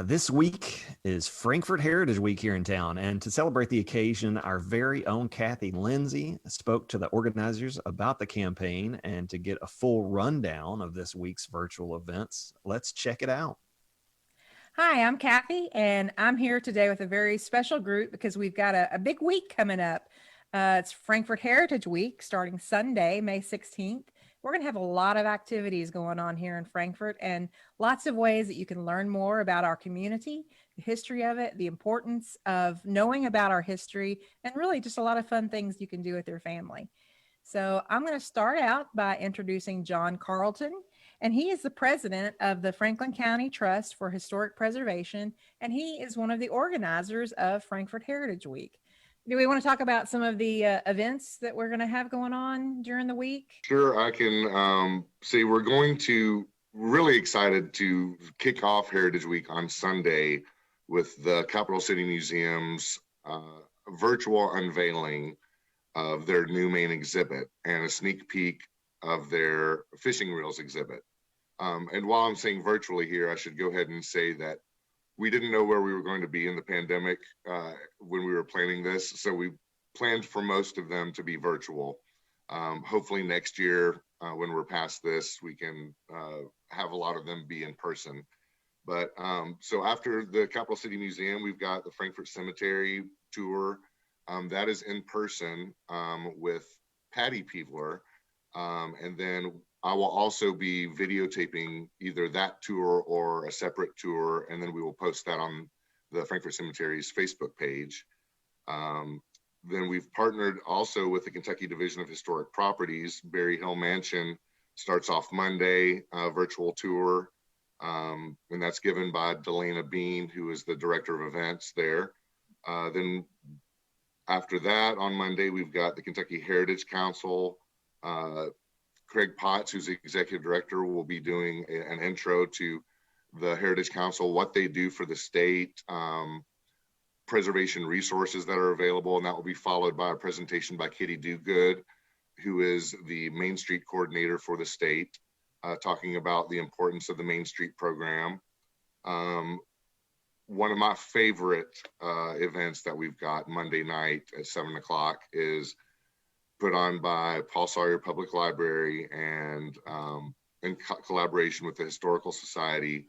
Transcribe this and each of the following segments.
This week is Frankfurt Heritage Week here in town. And to celebrate the occasion, our very own Kathy Lindsay spoke to the organizers about the campaign. And to get a full rundown of this week's virtual events, let's check it out. Hi, I'm Kathy, and I'm here today with a very special group because we've got a big week coming up. It's Frankfurt Heritage Week starting Sunday, May 16th. We're going to have a lot of activities going on here in Frankfurt and lots of ways that you can learn more about our community, the history of it, the importance of knowing about our history, and really just a lot of fun things you can do with your family. So I'm going to start out by introducing John Carlton, and he is the president of the Franklin County Trust for Historic Preservation, and he is one of the organizers of Frankfurt Heritage Week. Do we want to talk about some of the events that we're going to have going on during the week? Sure, I can say we're going to really excited to kick off Heritage Week on Sunday with the Capital City Museum's virtual unveiling of their new main exhibit and a sneak peek of their fishing reels exhibit. And while I'm saying virtually here, I should go ahead and say that we didn't know where we were going to be in the pandemic when we were planning this. So we planned for most of them to be virtual. Hopefully next year, when we're past this, we can have a lot of them be in person. But so after the Capital City Museum, we've got the Frankfurt Cemetery tour. That is in person with Patty Peevler. And then I will also be videotaping either that tour or a separate tour, and then we will post that on the Frankfurt Cemetery's Facebook page. Then we've partnered also with the Kentucky Division of Historic Properties. Berry Hill Mansion starts off Monday, virtual tour, and that's given by Delana Bean, who is the director of events there. Then after that, on Monday, we've got the Kentucky Heritage Council. Craig Potts, who's the executive director, will be doing an intro to the Heritage Council, what they do for the state, preservation resources that are available, and that will be followed by a presentation by Kitty Dogood, who is the Main Street coordinator for the state, talking about the importance of the Main Street program. One of my favorite events that we've got Monday night at 7 o'clock is put on by Paul Sawyer Public Library and in collaboration with the Historical Society,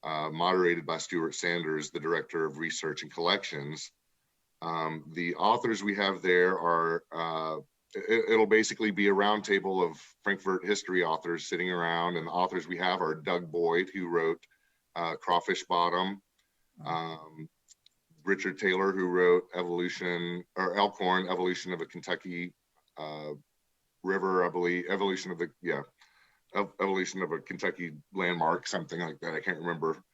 moderated by Stuart Sanders, the Director of Research and Collections. The authors we have there are, it'll basically be a roundtable of Frankfurt history authors sitting around, and the authors we have are Doug Boyd, who wrote Crawfish Bottom, Richard Taylor, who wrote Elkhorn, Evolution of a Kentucky River, I believe, evolution of a Kentucky landmark, something like that. I can't remember.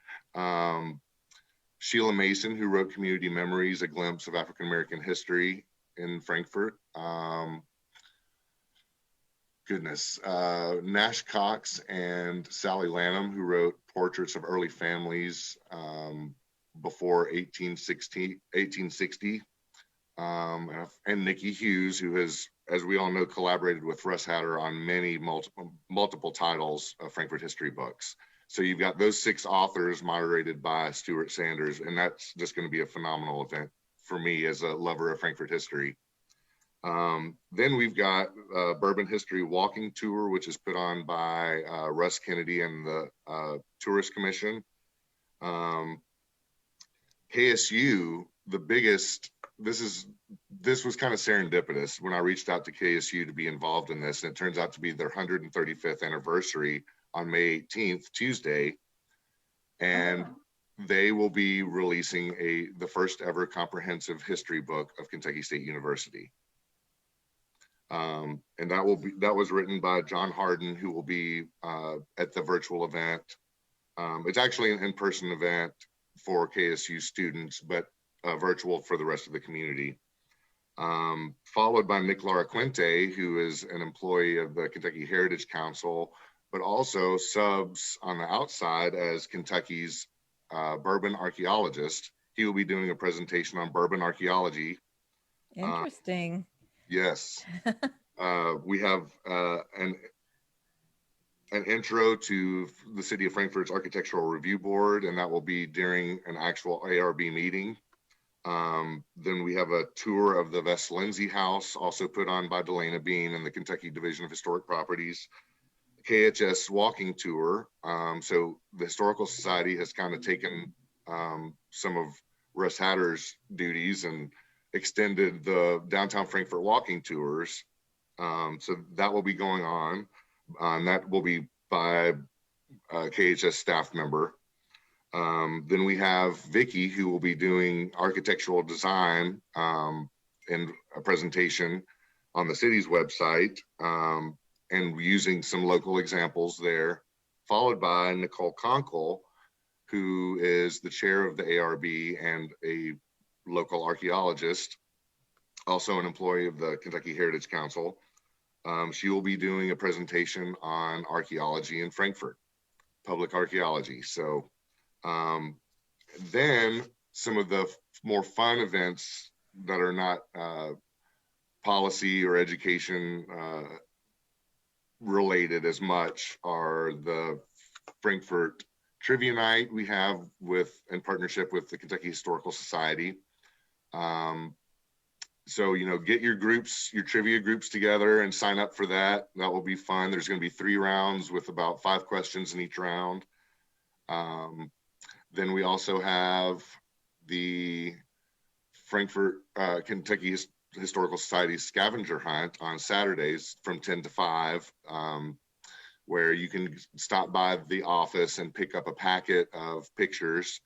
Sheila Mason, who wrote Community Memories, A Glimpse of African American History in Frankfurt. Nash Cox and Sally Lanham, who wrote Portraits of Early Families before 1860. And Nikki Hughes, who has, as we all know, collaborated with Russ Hatter on many multiple titles of Frankfurt history books. So you've got those 6 authors moderated by Stuart Sanders, and that's just going to be a phenomenal event for me as a lover of Frankfurt history. Then we've got a Bourbon History Walking Tour, which is put on by Russ Kennedy and the Tourist Commission. KSU, the biggest, this was kind of serendipitous when I reached out to KSU to be involved in this, and it turns out to be their 135th anniversary on May 18th, Tuesday, and they will be releasing the first ever comprehensive history book of Kentucky State University. And that was written by John Harden, who will be at the virtual event. It's actually an in-person event for KSU students, but virtual for the rest of the community. Followed by Nick Laraquente, who is an employee of the Kentucky Heritage Council, but also subs on the outside as Kentucky's bourbon archaeologist. He will be doing a presentation on bourbon archaeology. Interesting. Yes. We have an intro to the City of Frankfurt's Architectural Review Board, and that will be during an actual ARB meeting. Then we have a tour of the Vest Lindsay House, also put on by Delana Bean and the Kentucky Division of Historic Properties. KHS walking tour. So the Historical Society has kind of taken some of Russ Hatter's duties and extended the downtown Frankfurt walking tours. So that will be going on. That will be by a KHS staff member. Then we have Vicky, who will be doing architectural design and a presentation on the city's website, and using some local examples there, followed by Nicole Conkle, who is the chair of the ARB and a local archaeologist, also an employee of the Kentucky Heritage Council. She will be doing a presentation on archaeology in Frankfurt, public archaeology. So then some of the more fun events that are not policy or education related as much are the Frankfurt Trivia Night we have in partnership with the Kentucky Historical Society. So, you know, get your trivia groups together and sign up for that. That will be fun. There's going to be 3 rounds with about 5 questions in each round. Then we also have the Frankfurt, Kentucky Historical Society scavenger hunt on Saturdays from 10 to 5, where you can stop by the office and pick up a packet of pictures,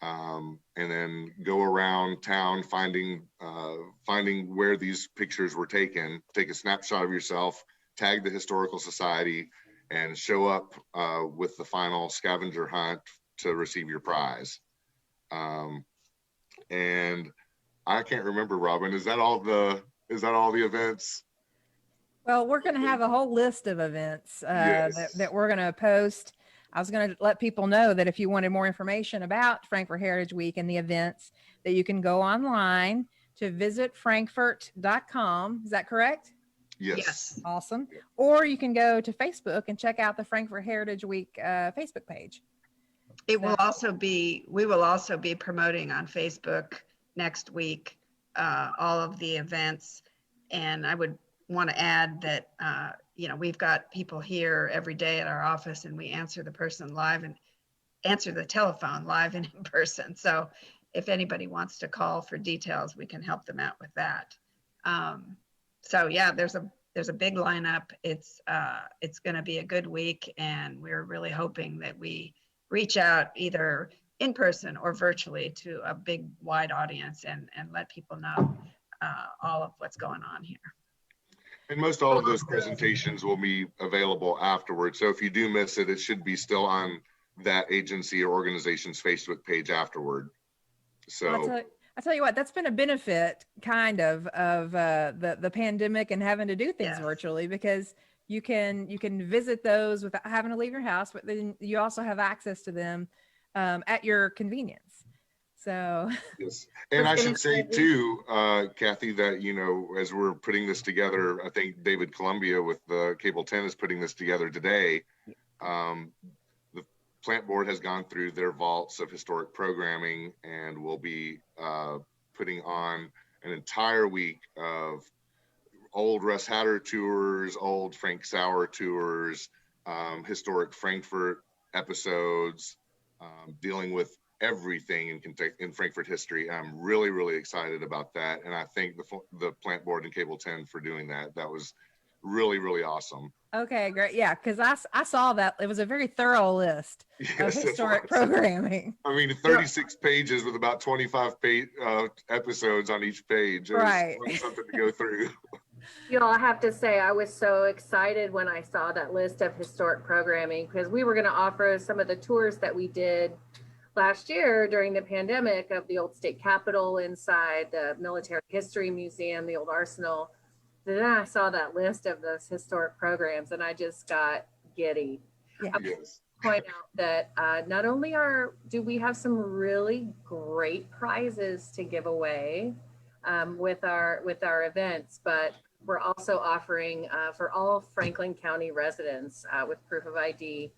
and then go around town finding where these pictures were taken, take a snapshot of yourself, tag the Historical Society, and show up with the final scavenger hunt to receive your prize. And I can't remember, Robin, is that all the events? Well, we're going to have a whole list of events Yes. that we're going to post. I was going to let people know that if you wanted more information about Frankfurt Heritage Week and the events, that you can go online to visitfrankfurt.com. Is that correct? Yes. Awesome. Or you can go to Facebook and check out the Frankfurt Heritage Week Facebook page. We will also be promoting on Facebook next week all of the events. And I would want to add that, we've got people here every day at our office, and we answer the person live and answer the telephone live and in person. So if anybody wants to call for details, we can help them out with that. So yeah, there's a big lineup. It's going to be a good week, and we're really hoping that we reach out either in person or virtually to a big wide audience and let people know all of what's going on here. And most all of those presentations will be available afterwards. So if you do miss it, it should be still on that agency or organization's Facebook page afterward. So I tell you what, that's been a benefit kind of the pandemic and having to do things virtually, because you can visit those without having to leave your house, but then you also have access to them at your convenience. So yes, and I should say too, Kathy, that as we're putting this together, I think David Columbia with the Cable 10 is putting this together today. The plant board has gone through their vaults of historic programming and will be putting on an entire week of old Russ Hatter tours, old Frank Sauer tours, historic Frankfurt episodes, dealing with everything in Frankfurt history. I'm really, really excited about that. And I thank the plant board and Cable 10 for doing that. That was really, really awesome. Okay, great. Yeah, because I saw that. It was a very thorough list of historic programming. I mean, 36 pages with about 25 episodes on each page. It was something to go through. I have to say, I was so excited when I saw that list of historic programming, because we were going to offer some of the tours that we did last year during the pandemic of the old state capitol inside the Military History Museum, the old arsenal. Then I saw that list of those historic programs and I just got giddy. Yeah. I yes. Point out that not only do we have some really great prizes to give away with our events, but we're also offering for all Franklin County residents with proof of ID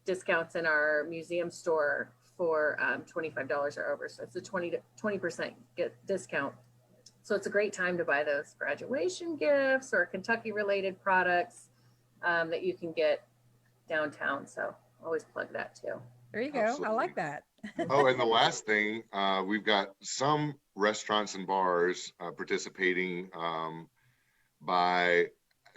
discounts in our museum store for $25 or over. So it's a 20% discount. So it's a great time to buy those graduation gifts or Kentucky related products that you can get downtown. So always plug that too. There you go. Absolutely. I like that. Oh, and the last thing, we've got some restaurants and bars participating by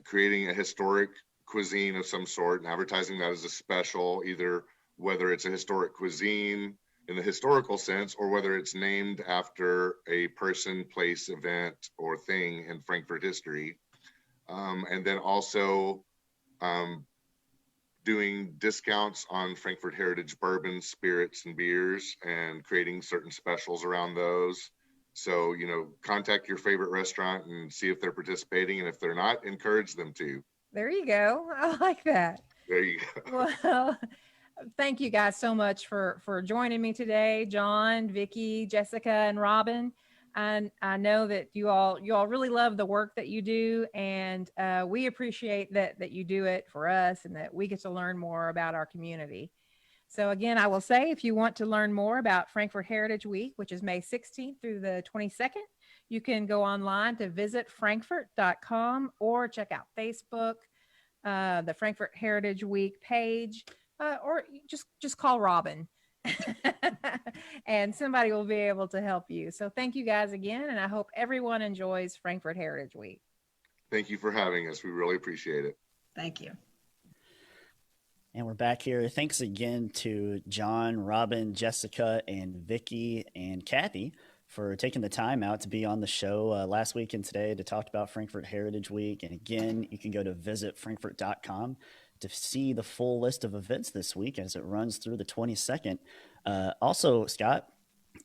creating a historic cuisine of some sort and advertising that as a special, either whether it's a historic cuisine in the historical sense or whether it's named after a person, place, event, or thing in Frankfurt history. And then also doing discounts on Frankfurt Heritage bourbon, spirits, and beers, and creating certain specials around those. So, contact your favorite restaurant and see if they're participating. And if they're not, encourage them to. There you go. I like that. There you go. Well, thank you guys so much for joining me today, John, Vicki, Jessica, and Robin. And I know that you all really love the work that you do, and we appreciate that you do it for us and that we get to learn more about our community. So again, I will say, if you want to learn more about Frankfurt Heritage Week, which is May 16th through the 22nd, you can go online to visit frankfurt.com or check out Facebook, the Frankfurt Heritage Week page, or just call Robin. And somebody will be able to help you. So thank you guys again, and I hope everyone enjoys Frankfurt Heritage Week. Thank you for having us. We really appreciate it. Thank you. And we're back here. Thanks again to John, Robin, Jessica, and Vicki and Kathy for taking the time out to be on the show last week and today to talk about Frankfurt Heritage Week. And again, you can go to visitfrankfurt.com to see the full list of events this week as it runs through the 22nd. Also, Scott,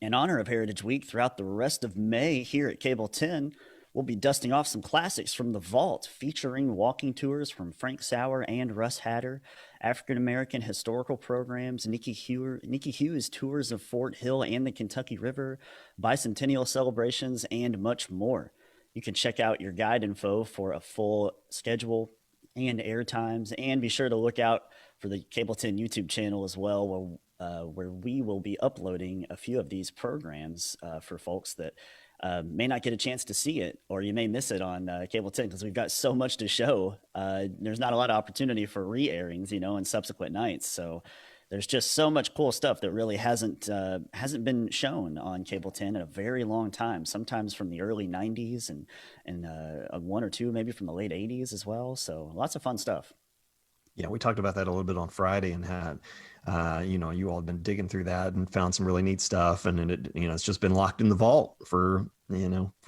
in honor of Heritage Week, throughout the rest of May here at Cable 10, we'll be dusting off some classics from the vault, featuring walking tours from Frank Sauer and Russ Hatter, African-American historical programs, Nikki Hughes tours of Fort Hill and the Kentucky River, bicentennial celebrations, and much more. You can check out your guide info for a full schedule and air times, and be sure to look out for the Cable 10 YouTube channel as well, where we will be uploading a few of these programs for folks that may not get a chance to see it, or you may miss it on Cable 10 because we've got so much to show. There's not a lot of opportunity for re-airings, in subsequent nights. So there's just so much cool stuff that really hasn't been shown on Cable 10 in a very long time. Sometimes from the early 90s and one or two maybe from the late 80s as well. So lots of fun stuff. Yeah, we talked about that a little bit on Friday and had, you all have been digging through that and found some really neat stuff. And it's just been locked in the vault for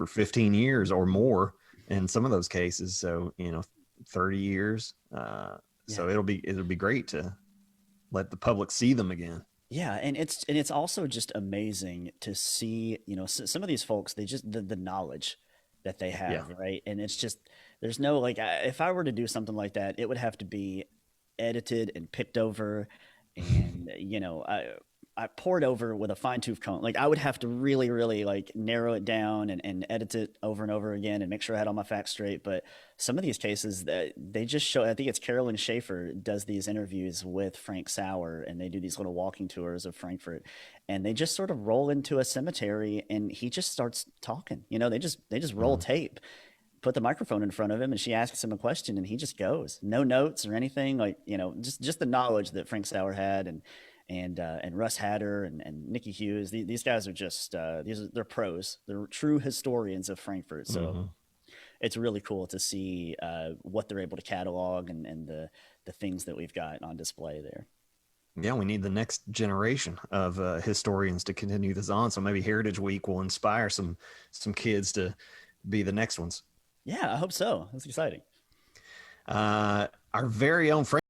15 years or more in some of those cases. So, 30 years. So it'll be great to let the public see them again. Yeah. And it's also just amazing to see, some of these folks, they just, the knowledge that they have. Yeah. Right. And it's just, there's no, if I were to do something like that, it would have to be edited and picked over and, I poured over with a fine tooth comb. I would have to really, really narrow it down and edit it over and over again and make sure I had all my facts straight. But some of these cases that they just show, I think it's Carolyn Schaefer does these interviews with Frank Sauer, and they do these little walking tours of Frankfurt, and they just sort of roll into a cemetery and he just starts talking, they just roll tape, put the microphone in front of him, and she asks him a question and he just goes, no notes or anything, just the knowledge that Frank Sauer had and Russ Hatter and Nikki Hughes. These guys are just they're pros. They're true historians of Frankfurt. So it's really cool to see what they're able to catalog and the things that we've got on display there. Yeah, we need the next generation of historians to continue this on. So maybe Heritage Week will inspire some kids to be the next ones. Yeah, I hope so. That's exciting. Our very own